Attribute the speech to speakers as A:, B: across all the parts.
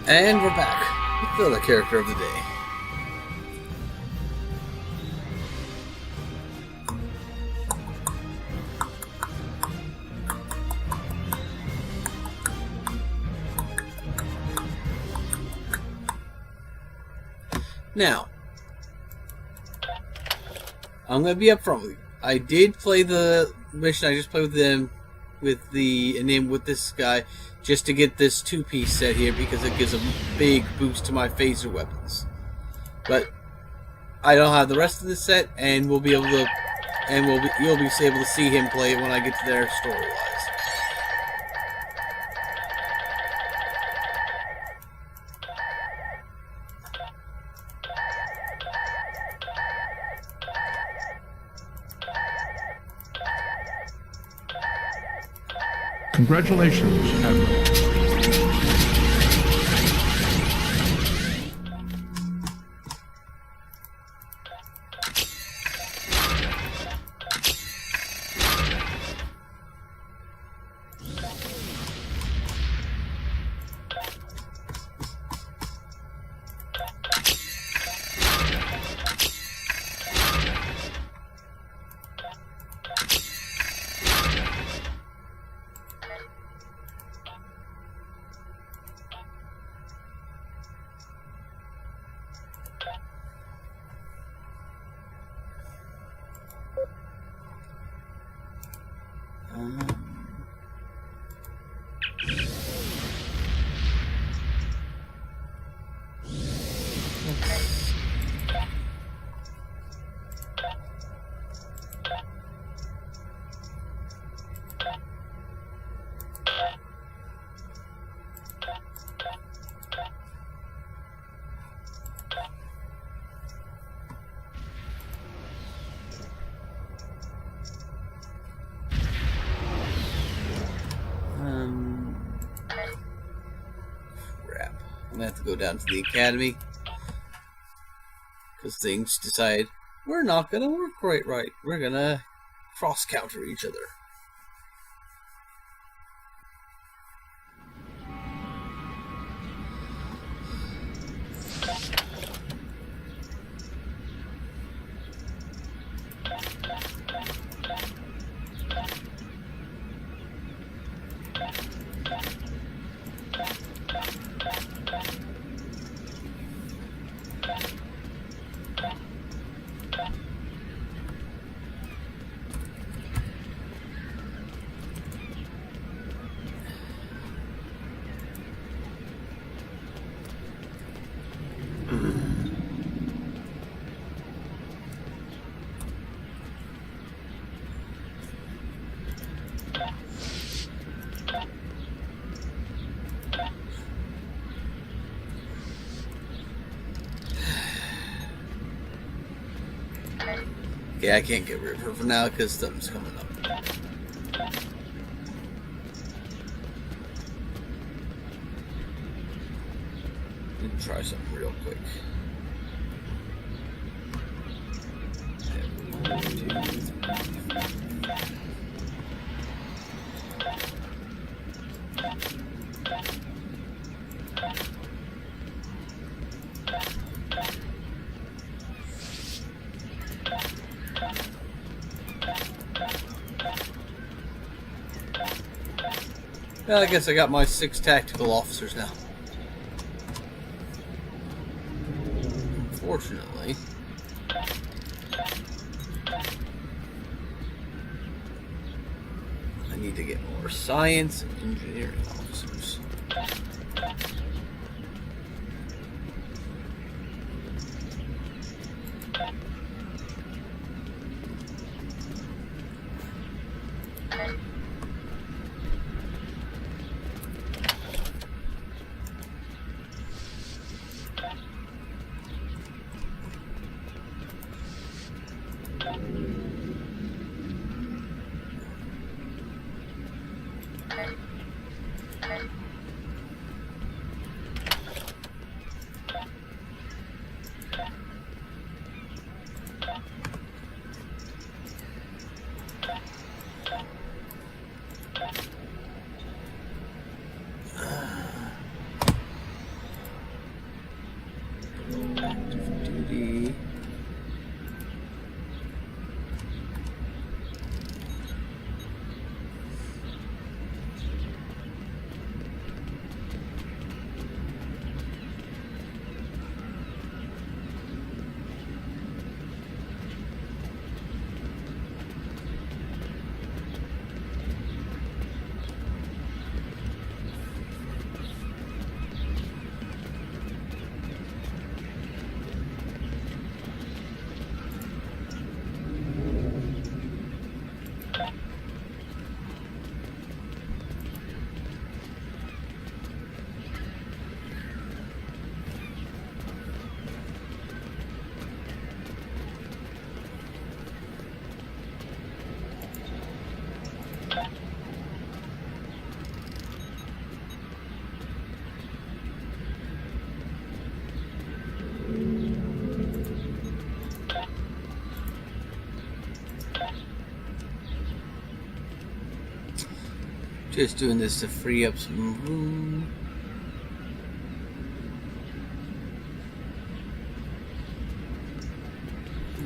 A: And we're back with the other character of the day. Now, I'm going to be upfront with you. I did play the mission. I just played with them, with this guy, just to get this two-piece set here because it gives a big boost to my phaser weapons. But I don't have the rest of the set, and we'll be able to, you'll be able to see him play it when I get to their story-wise.
B: Congratulations, Admiral.
A: Crap. I'm going to have to go down to the academy. Because things decide we're not going to work quite right. We're going to cross-counter each other. Okay, I can't get rid of her for now because something's coming up. Let me try something real quick. One, two, three. Well, I guess I got my 6 tactical officers now. Unfortunately, I need to get more science and engineering officers. Just doing this to free up some room.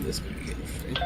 A: This could be interesting.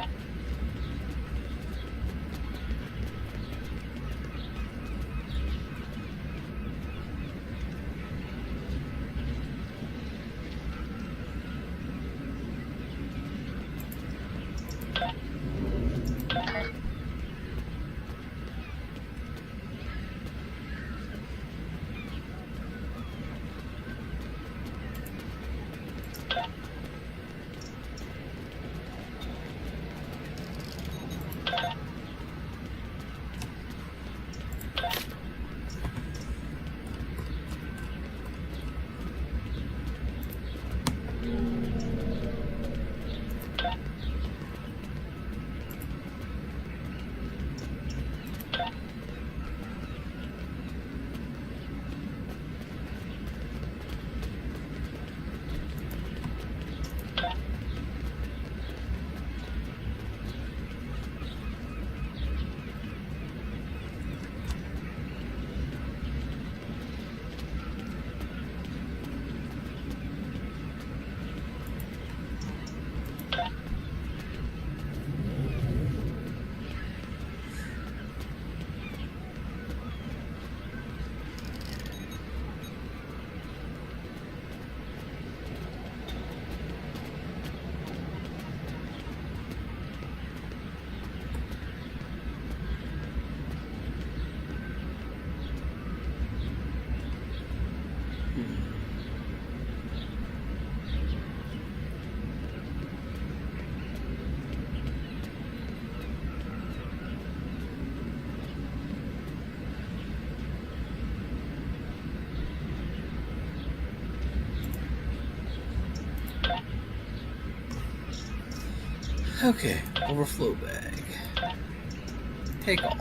A: Okay, overflow bag. Take all.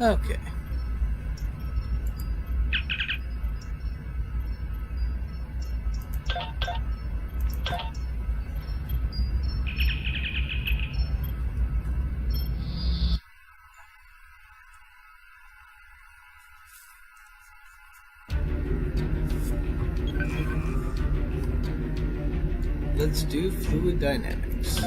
A: Okay. Let's do fluid dynamics.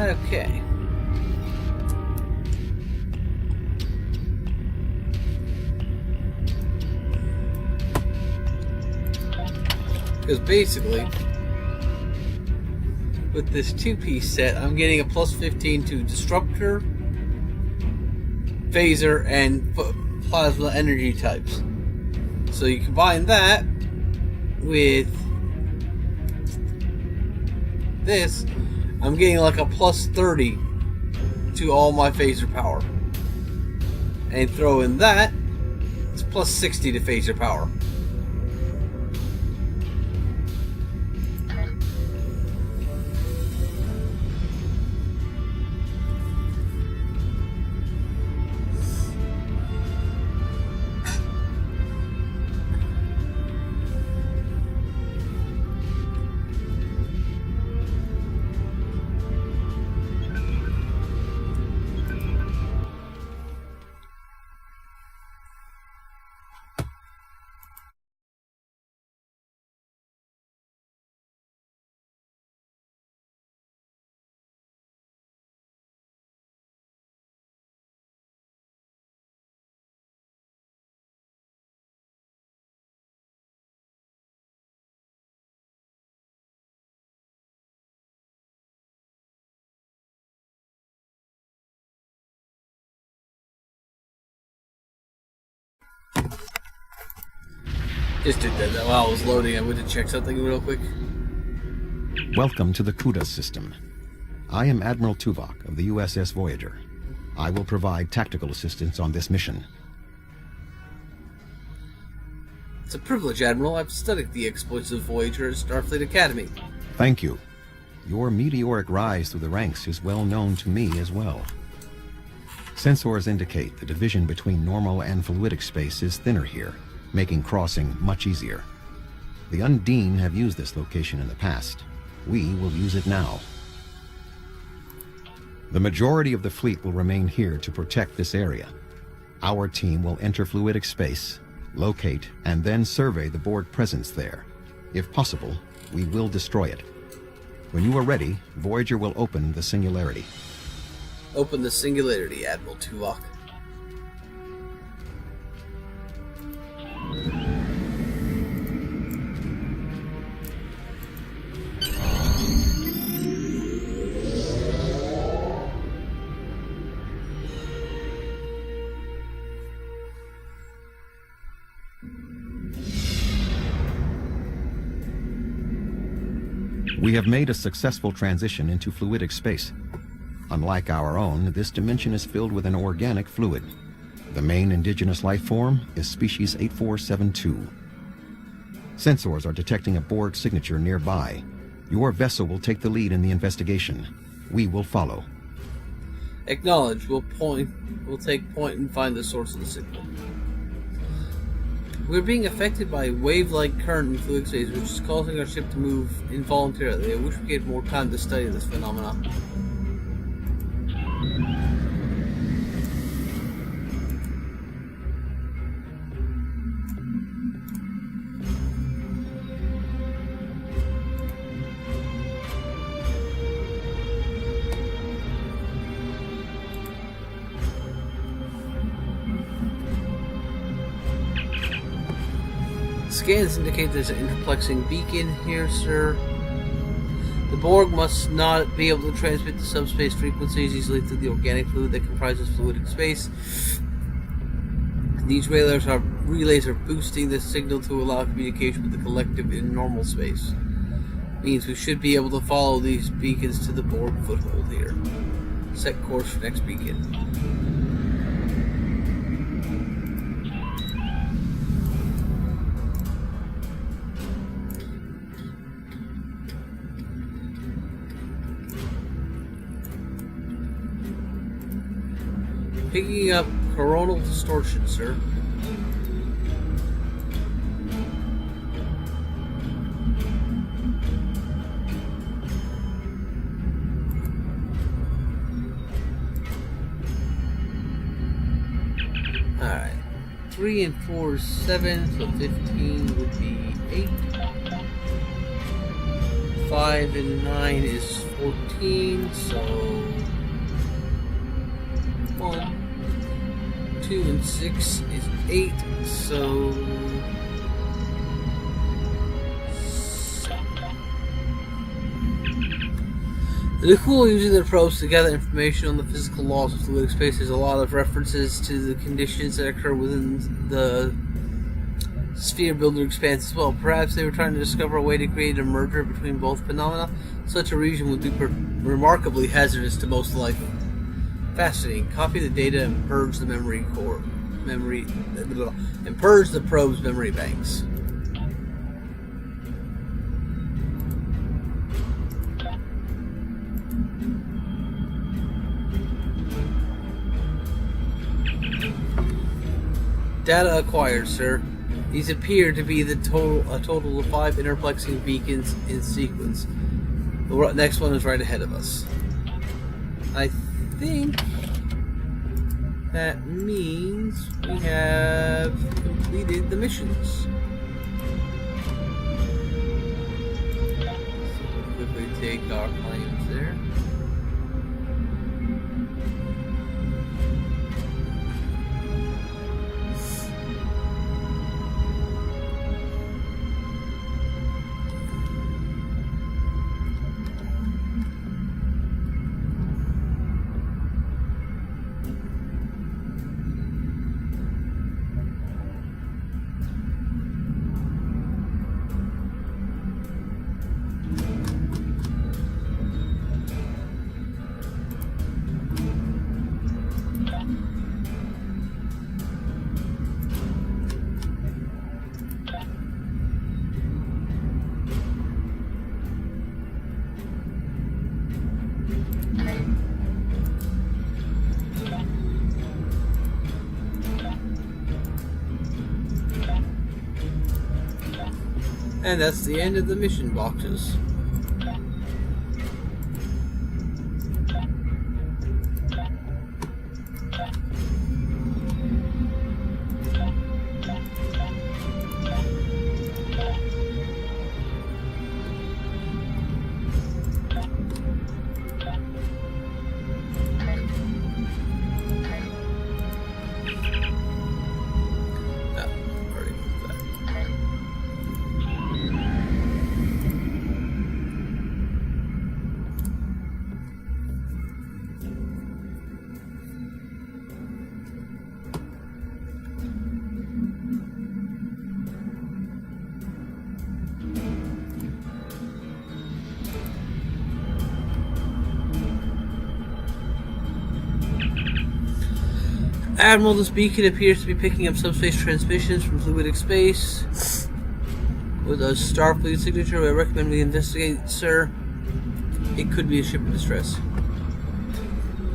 A: Okay. Because basically, with this two-piece set, I'm getting a plus 15 to Disruptor, Phaser, and Plasma Energy types. So you combine that with this, I'm getting like a plus 30 to all my Phaser power. And throw in that, it's plus 60 to Phaser power. Just did that while I was loading. I went to check something real quick.
C: Welcome to the CUDA system. I am Admiral Tuvok of the USS Voyager. I will provide tactical assistance on this mission.
A: It's a privilege, Admiral. I've studied the exploits of Voyager at Starfleet Academy.
C: Thank you. Your meteoric rise through the ranks is well known to me as well. Sensors indicate the division between normal and fluidic space is thinner here, making crossing much easier. The Undine have used this location in the past. We will use it now. The majority of the fleet will remain here to protect this area. Our team will enter fluidic space, locate, and then survey the Borg presence there. If possible, we will destroy it. When you are ready, Voyager will open the Singularity.
A: Open the Singularity, Admiral Tuvok.
C: We have made a successful transition into fluidic space. Unlike our own, this dimension is filled with an organic fluid. The main indigenous life form is species 8472. Sensors are detecting a Borg signature nearby. Your vessel will take the lead in the investigation. We will follow.
A: Acknowledge. We'll take point and find the source of the signal. We're being affected by a wave-like current in fluid space, which is causing our ship to move involuntarily. I wish we had more time to study this phenomenon. Scans indicate there's an interplexing beacon here, sir. The Borg must not be able to transmit the subspace frequencies easily through the organic fluid that comprises fluidic space. These relays are boosting the signal to allow communication with the collective in normal space. Means we should be able to follow these beacons to the Borg foothold here. Set course for next beacon. Picking up coronal distortion, sir. Alright. 3 and 4 is 7, so 15 would be 8. 5 and 9 is 14, so 1, 2, and 6 is 8, so 7. The cool using the probes to gather information on the physical laws of fluidic space. There's a lot of references to the conditions that occur within the sphere builder expanse as well. Perhaps they were trying to discover a way to create a merger between both phenomena. Such a region would be remarkably hazardous to most life. Fascinating. Copy the data and purge the and purge the probe's memory banks. Data acquired, sir. These appear to be a total of 5 interplexing beacons in sequence. The next one is right ahead of us. I think that means we have completed the missions. So we'll quickly take our claims there. And that's the end of the mission boxes. Admiral, this beacon appears to be picking up subspace transmissions from fluidic space. With a Starfleet signature, I recommend we investigate, sir. It could be a ship in distress.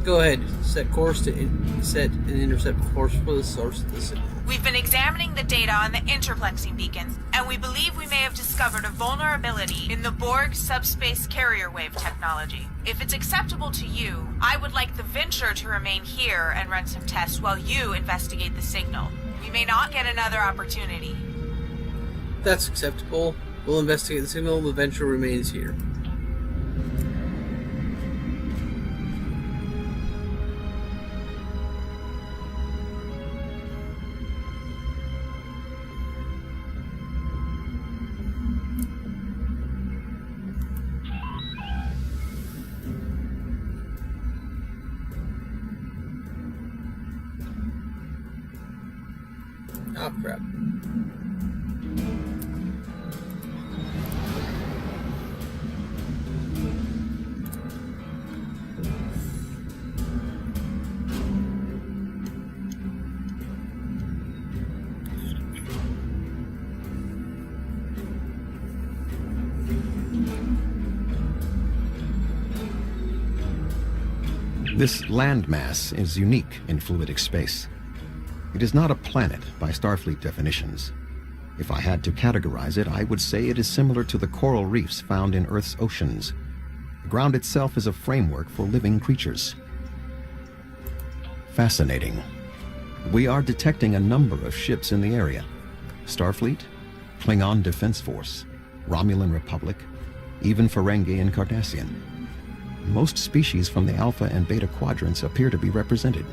A: Go ahead. Set course to set and intercept course for the source of the signal.
D: We've been examining the data on the interplexing beacons, and we believe we may have discovered a vulnerability in the Borg subspace carrier wave technology. If it's acceptable to you, I would like the Venture to remain here and run some tests while you investigate the signal. We may not get another opportunity.
A: That's acceptable. We'll investigate the signal. The Venture remains here. Oh, crap.
C: This landmass is unique in fluidic space. It is not a planet by Starfleet definitions. If I had to categorize it, I would say it is similar to the coral reefs found in Earth's oceans. The ground itself is a framework for living creatures. Fascinating. We are detecting a number of ships in the area. Starfleet, Klingon Defense Force, Romulan Republic, even Ferengi and Cardassian. Most species from the alpha and beta quadrants appear to be represented.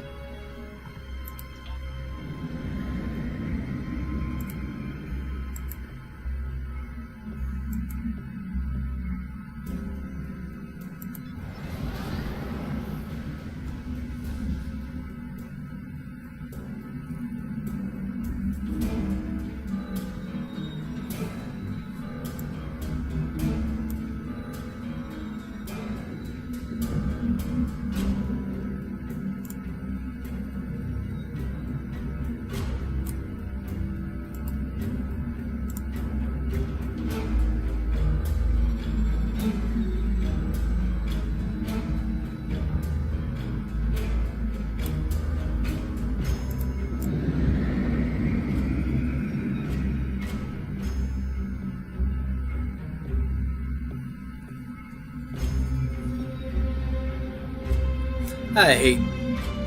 A: I hate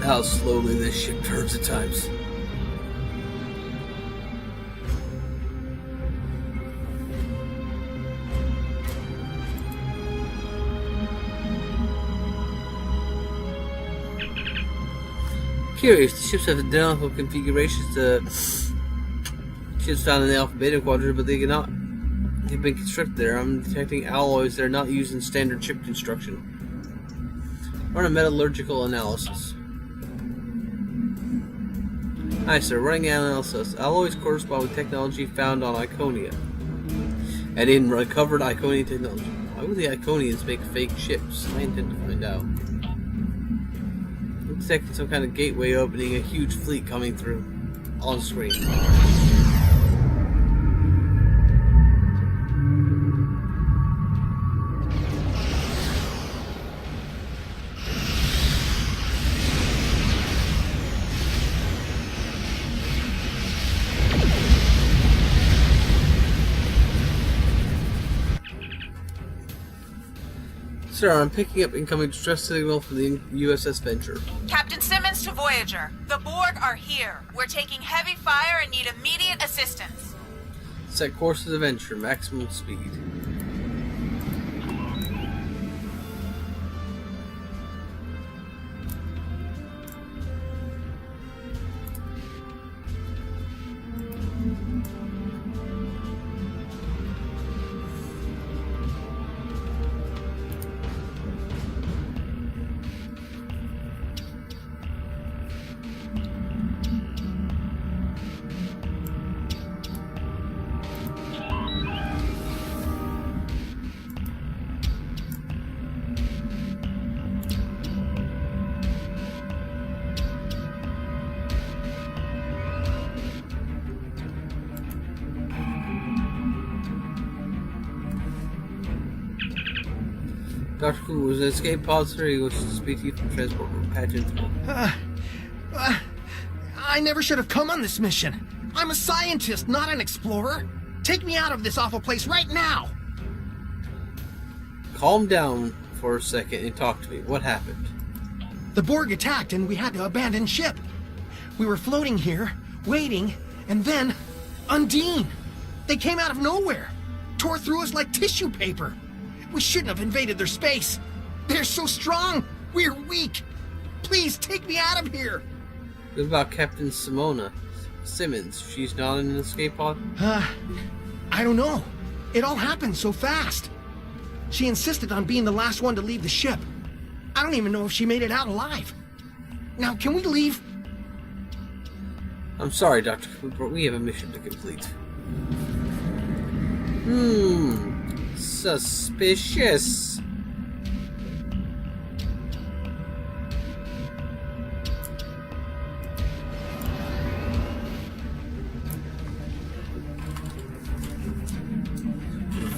A: how slowly this ship turns at times. Curious, the ships have identical configurations to ships found in the Alpha Beta Quadrant, but they cannot have been constructed there. I'm detecting alloys that are not used in standard ship construction. Run a metallurgical analysis. Hi, sir. Running an analysis. Alloys correspond with technology found on Iconia and in recovered Iconian technology. Why would the Iconians make fake ships? I intend to find out. I'm detecting some kind of gateway opening, a huge fleet coming through. On screen. Sir, I'm picking up incoming distress signal from the USS Venture.
D: Captain Simmons to Voyager. The Borg are here. We're taking heavy fire and need immediate assistance.
A: Set course to the Venture, maximum speed. Dr. Cooper was an escape pod, sir. He wishes to speak to you from transport room. Pageant through.
E: I never should have come on this mission. I'm a scientist, not an explorer. Take me out of this awful place right now.
A: Calm down for a second and talk to me. What happened?
E: The Borg attacked and we had to abandon ship. We were floating here, waiting, and then Undine. They came out of nowhere, tore through us like tissue paper. We shouldn't have invaded their space. They're so strong. We're weak. Please take me out of here.
A: What about Captain Simmons? She's not in an escape pod?
E: I don't know. It all happened so fast. She insisted on being the last one to leave the ship. I don't even know if she made it out alive. Now, can we leave?
A: I'm sorry, Dr. Cooper. We have a mission to complete. Suspicious.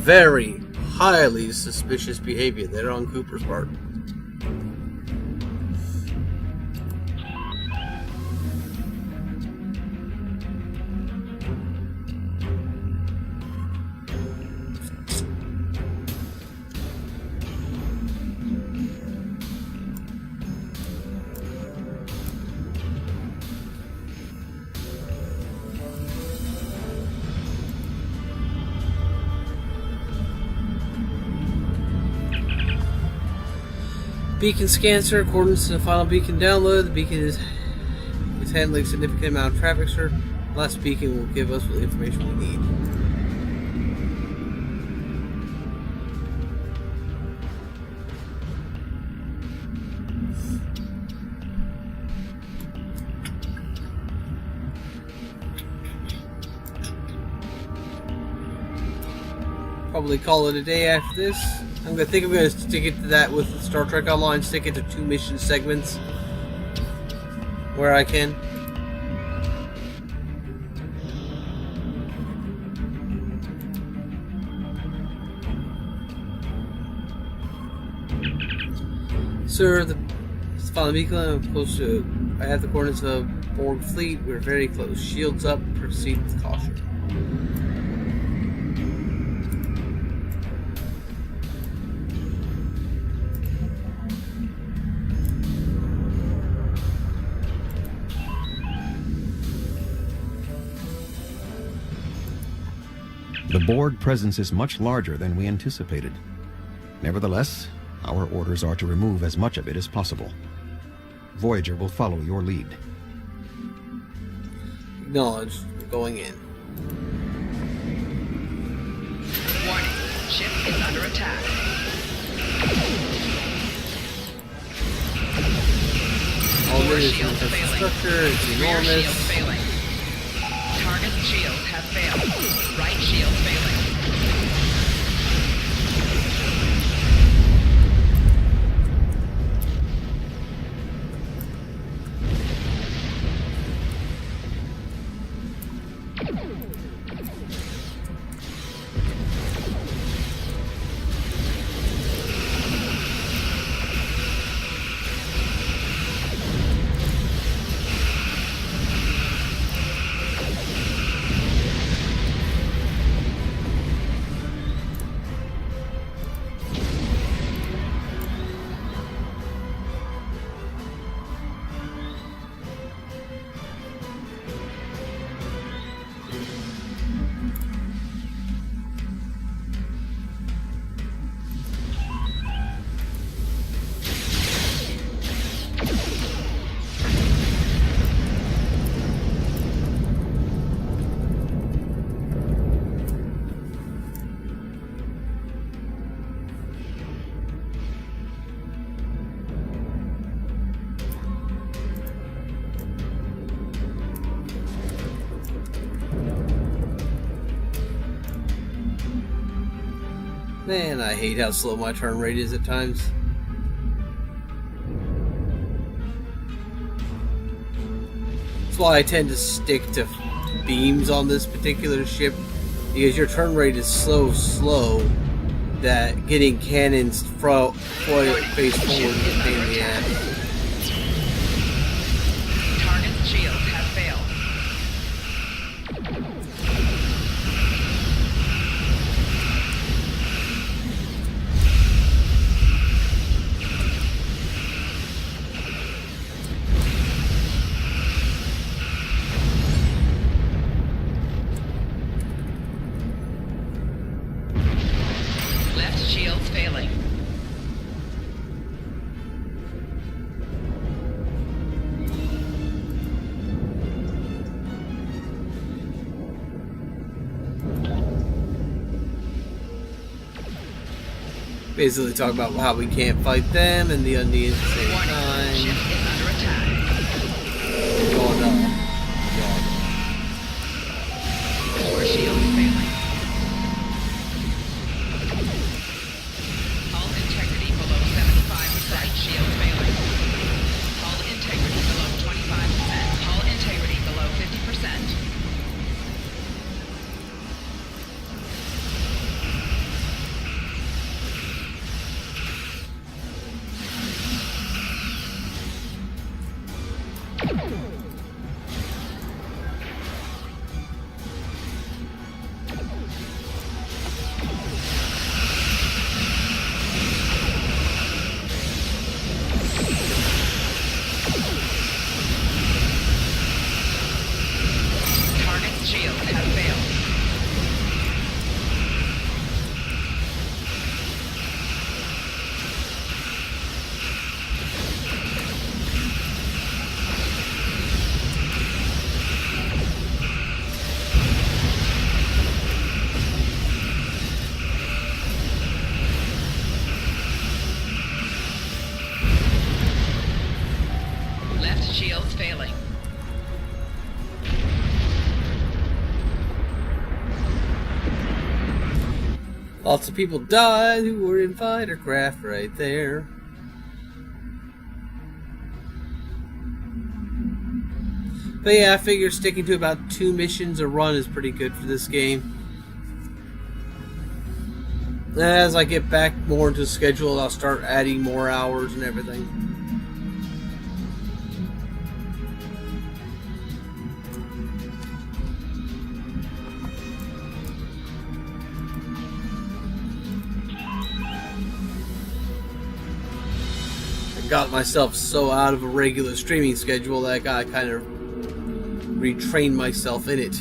A: Very highly suspicious behavior there on Cooper's part. Beacon scans her according to the final beacon download. The beacon is handling a significant amount of traffic, sir. The last beacon will give us the information we need. Probably call it a day after this. I'm gonna stick it to that with Star Trek Online. Stick it to 2 mission segments where I can. Sir, the final beacon. I'm close to. I have the coordinates of Borg fleet. We're very close. Shields up. Proceed with caution.
C: The Borg presence is much larger than we anticipated. Nevertheless, our orders are to remove as much of it as possible. Voyager will follow your lead.
A: Acknowledged. Going in.
F: Warning. Ship is under attack.
A: All
F: Core
A: there is
F: shields
A: is
F: failing.
A: structure. It's
F: Rear
A: enormous.
F: shields failing. Target shields have failed. Right shield failing.
A: Man, I hate how slow my turn rate is at times. That's why I tend to stick to beams on this particular ship, because your turn rate is so slow that getting cannons face forward is a pain in the ass.
F: Target shields have failed. Left shields failing.
A: Basically talk about how we can't fight them and the Undians at the same
F: Warning. Ship
A: time.
F: is under attack.
A: Going up.
F: Core shields failing. Hull integrity below 75%. Right shield failing. Hull integrity below 25%. Hull integrity below 50%. Target shields have failed.
A: Lots of people died who were in fighter craft right there. But yeah, I figure sticking to about 2 missions a run is pretty good for this game. As I get back more into the schedule, I'll start adding more hours and everything. I got myself so out of a regular streaming schedule that I got kind of retrain myself in it.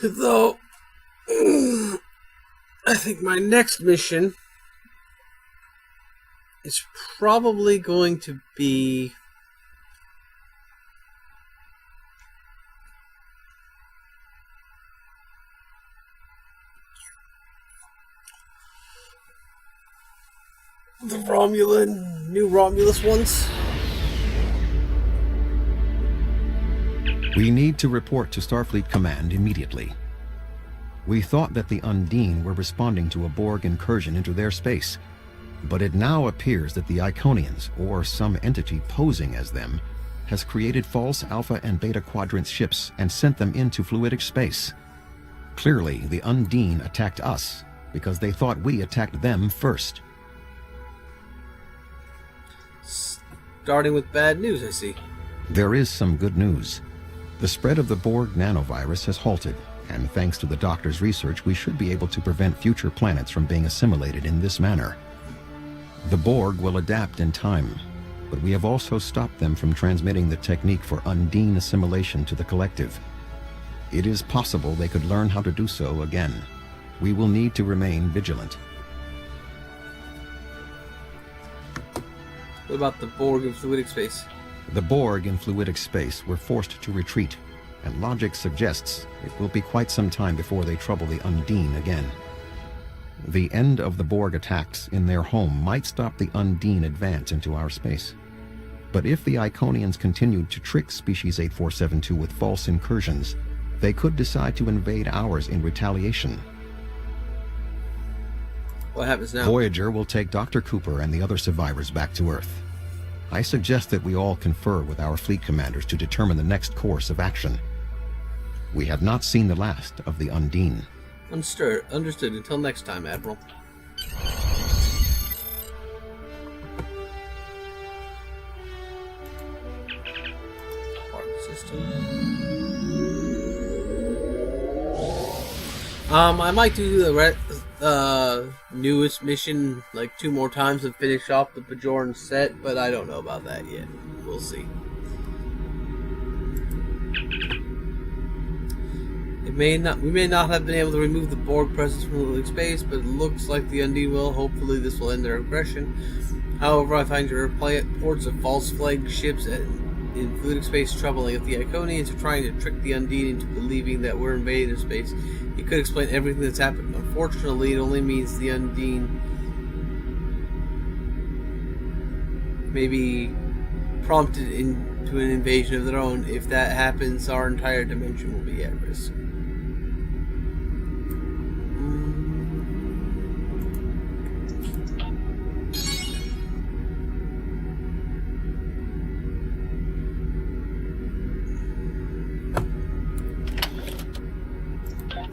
A: Though, I think my next mission is probably going to be the new Romulus ones.
C: We need to report to Starfleet Command immediately. We thought that the Undine were responding to a Borg incursion into their space, but it now appears that the Iconians, or some entity posing as them, has created false Alpha and Beta Quadrant ships and sent them into fluidic space. Clearly, the Undine attacked us because they thought we attacked them first.
A: Starting with bad news, I see.
C: There is some good news. The spread of the Borg nanovirus has halted, and thanks to the Doctor's research, we should be able to prevent future planets from being assimilated in this manner. The Borg will adapt in time, but we have also stopped them from transmitting the technique for Undine assimilation to the collective. It is possible they could learn how to do so again. We will need to remain vigilant.
A: What about the Borg in fluidic space?
C: The Borg in fluidic space were forced to retreat, and logic suggests it will be quite some time before they trouble the Undine again. The end of the Borg attacks in their home might stop the Undine advance into our space. But if the Iconians continued to trick Species 8472 with false incursions, they could decide to invade ours in retaliation.
A: What happens now?
C: Voyager will take Dr. Cooper and the other survivors back to Earth. I suggest that we all confer with our fleet commanders to determine the next course of action. We have not seen the last of the Undine.
A: Understood. Until next time, Admiral. Part system. I might do the newest mission like 2 more times and finish off the Bajoran set, but I don't know about that yet. We'll see. We may not have been able to remove the Borg presence from fluidic space, but it looks like the Undine will. Hopefully this will end their aggression. However, I find your reports of false flag ships in fluidic space troubling. If the Iconians are trying to trick the Undine into believing that we're invading their space, it could explain everything that's happened. Unfortunately, it only means the Undine may be prompted into an invasion of their own. If that happens, our entire dimension will be at risk.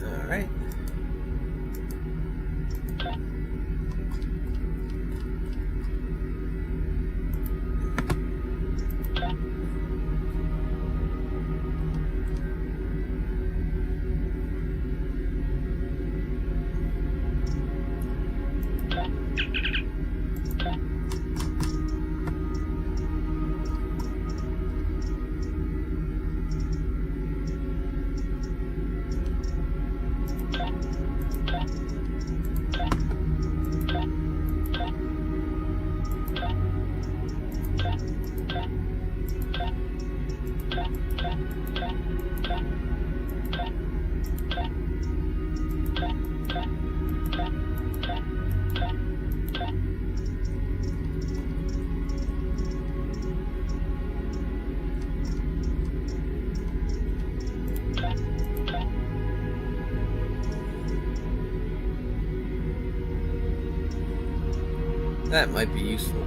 A: Alright. That might be useful.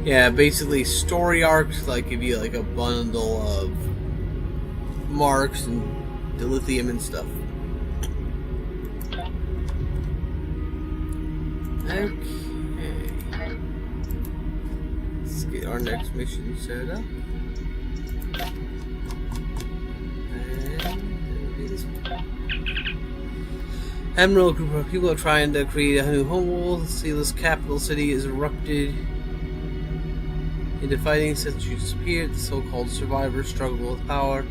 A: Yeah, basically story arcs, like give you like a bundle of marks and dilithium and stuff. Okay. Let's get our next mission set up. And do this one. Admiral, a group of people are trying to create a new homeworld. The sealess capital city is erupted into fighting since you disappeared. The so-called survivors struggle with power.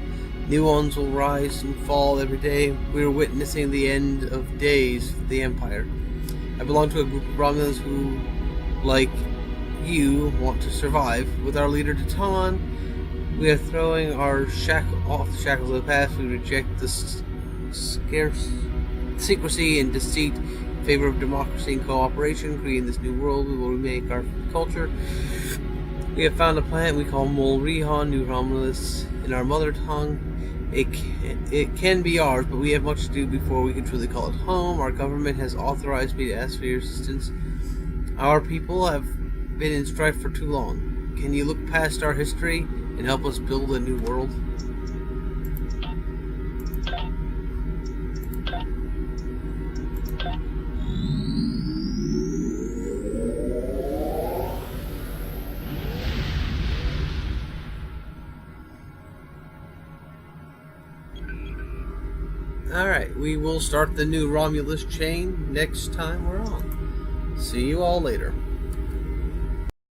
A: New ones will rise and fall every day. We are witnessing the end of days for the Empire. I belong to a group of Romulans who, like you, want to survive. With our leader Tatan, we are throwing our off the shackles of the past. We reject the scarce secrecy and deceit in favor of democracy and cooperation. Creating this new world, we will remake our culture. We have found a planet we call Mol Rihan, New Romulus, in our mother tongue. It can be ours, but we have much to do before we can truly call it home. Our government has authorized me to ask for your assistance. Our people have been in strife for too long. Can you look past our history and help us build a new world? Alright, we will start the new Romulus chain next time we're on. See you all later.